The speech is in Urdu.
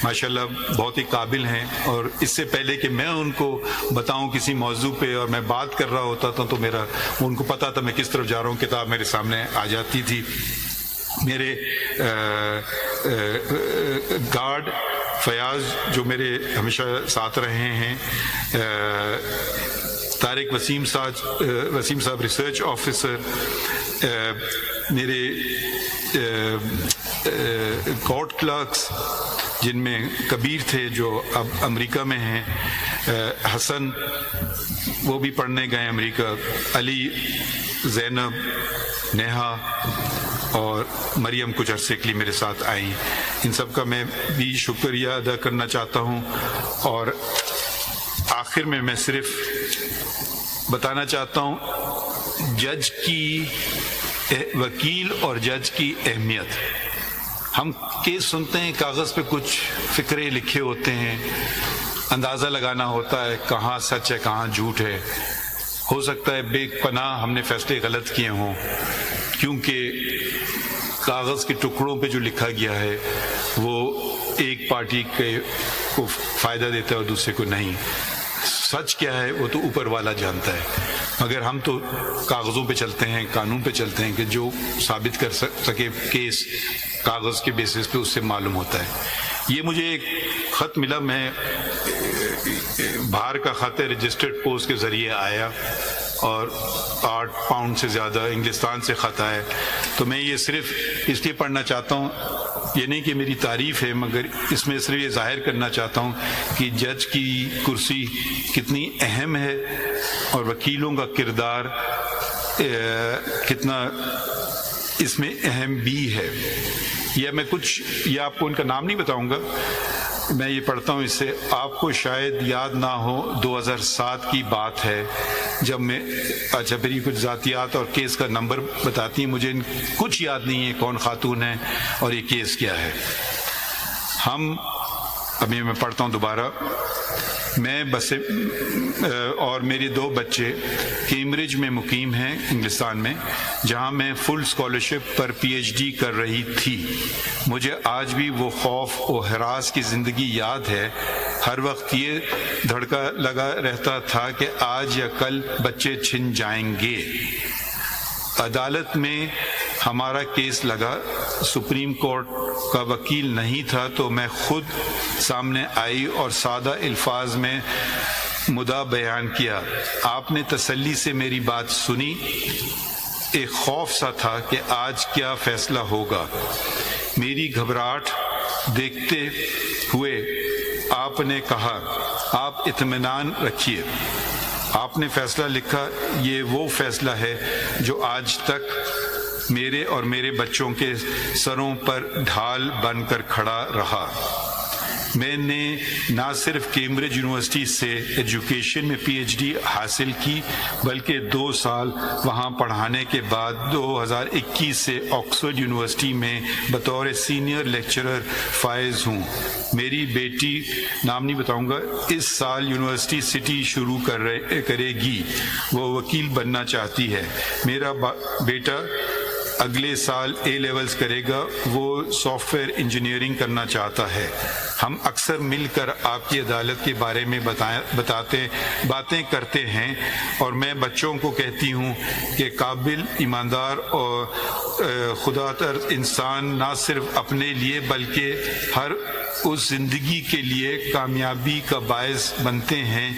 ماشاءاللہ بہت ہی قابل ہیں، اور اس سے پہلے کہ میں ان کو بتاؤں کسی موضوع پہ اور میں بات کر رہا ہوتا تھا تو ان کو پتہ تھا میں کس طرف جا رہا ہوں، کتاب میرے سامنے آ جاتی تھی۔ میرے گارڈ فیاض جو میرے ہمیشہ ساتھ رہے ہیں، طارق وسیم صاحب ریسرچ آفیسر، میرے کورٹ کلرکس جن میں کبیر تھے جو اب امریکہ میں ہیں، حسن وہ بھی پڑھنے گئے امریکہ، علی، زینب، نیہا اور مریم کچھ عرصے کے لیے میرے ساتھ آئیں۔ ان سب کا میں بھی شکریہ ادا کرنا چاہتا ہوں، اور آخر میں صرف بتانا چاہتا ہوں وکیل اور جج کی اہمیت۔ ہم کیس سنتے ہیں، کاغذ پہ کچھ فقرے لکھے ہوتے ہیں، اندازہ لگانا ہوتا ہے کہاں سچ ہے کہاں جھوٹ ہے۔ ہو سکتا ہے بے پناہ ہم نے فیصلے غلط کیے ہوں، کیونکہ کاغذ کے ٹکڑوں پہ جو لکھا گیا ہے وہ ایک پارٹی کو فائدہ دیتا ہے اور دوسرے کو نہیں۔ سچ کیا ہے وہ تو اوپر والا جانتا ہے، مگر ہم تو کاغذوں پہ چلتے ہیں، قانون پہ چلتے ہیں کہ جو ثابت کر سکے کیس کاغذ کے بیسس پہ اس سے معلوم ہوتا ہے۔ یہ مجھے ایک خط ملا، میں باہر کا خط ہے، رجسٹرڈ پوسٹ کے ذریعے آیا، اور 8 پاؤنڈ سے زیادہ انگلستان سے خط آیا، تو میں یہ صرف اس لیے پڑھنا چاہتا ہوں، یہ نہیں کہ میری تعریف ہے، مگر اس میں صرف یہ ظاہر کرنا چاہتا ہوں کہ جج کی کرسی کتنی اہم ہے اور وکیلوں کا کردار کتنا اس میں اہم بھی ہے۔ یا آپ کو ان کا نام نہیں بتاؤں گا، میں یہ پڑھتا ہوں، اس سے آپ کو شاید یاد نہ ہو 2007 کی بات ہے، جب میں پھر یہ کچھ ذاتیات اور کیس کا نمبر بتاتی ہیں، مجھے کچھ یاد نہیں ہے کون خاتون ہے اور یہ کیس کیا ہے۔ ابھی میں پڑھتا ہوں دوبارہ۔ میں اور میرے 2 بچے کیمبرج میں مقیم ہیں انگلستان میں، جہاں میں فل اسکالرشپ پر پی ایچ ڈی کر رہی تھی۔ مجھے آج بھی وہ خوف و ہراس کی زندگی یاد ہے۔ ہر وقت یہ دھڑکا لگا رہتا تھا کہ آج یا کل بچے چھن جائیں گے۔ عدالت میں ہمارا کیس لگا، سپریم کورٹ کا وکیل نہیں تھا، تو میں خود سامنے آئی اور سادہ الفاظ میں مدعا بیان کیا۔ آپ نے تسلی سے میری بات سنی۔ ایک خوف سا تھا کہ آج کیا فیصلہ ہوگا۔ میری گھبراہٹ دیکھتے ہوئے آپ نے کہا، آپ اطمینان رکھیے، آپ نے فیصلہ لکھا، یہ وہ فیصلہ ہے جو آج تک میرے اور میرے بچوں کے سروں پر ڈھال بن کر کھڑا رہا۔ میں نے نہ صرف کیمبرج یونیورسٹی سے ایجوکیشن میں پی ایچ ڈی حاصل کی، بلکہ 2 سال وہاں پڑھانے کے بعد 2021 سے آکسفورڈ یونیورسٹی میں بطور سینئر لیکچرر فائز ہوں۔ میری بیٹی، نام نہیں بتاؤں گا، اس سال یونیورسٹی سٹی شروع کرے گی، وہ وکیل بننا چاہتی ہے۔ میرا بیٹا اگلے سال اے لیولز کرے گا، وہ سافٹ ویئر انجینئرنگ کرنا چاہتا ہے۔ ہم اکثر مل کر آپ کی عدالت کے بارے میں باتیں کرتے ہیں، اور میں بچوں کو کہتی ہوں کہ قابل، ایماندار اور خدا ترس انسان نہ صرف اپنے لیے بلکہ ہر اس زندگی کے لیے کامیابی کا باعث بنتے ہیں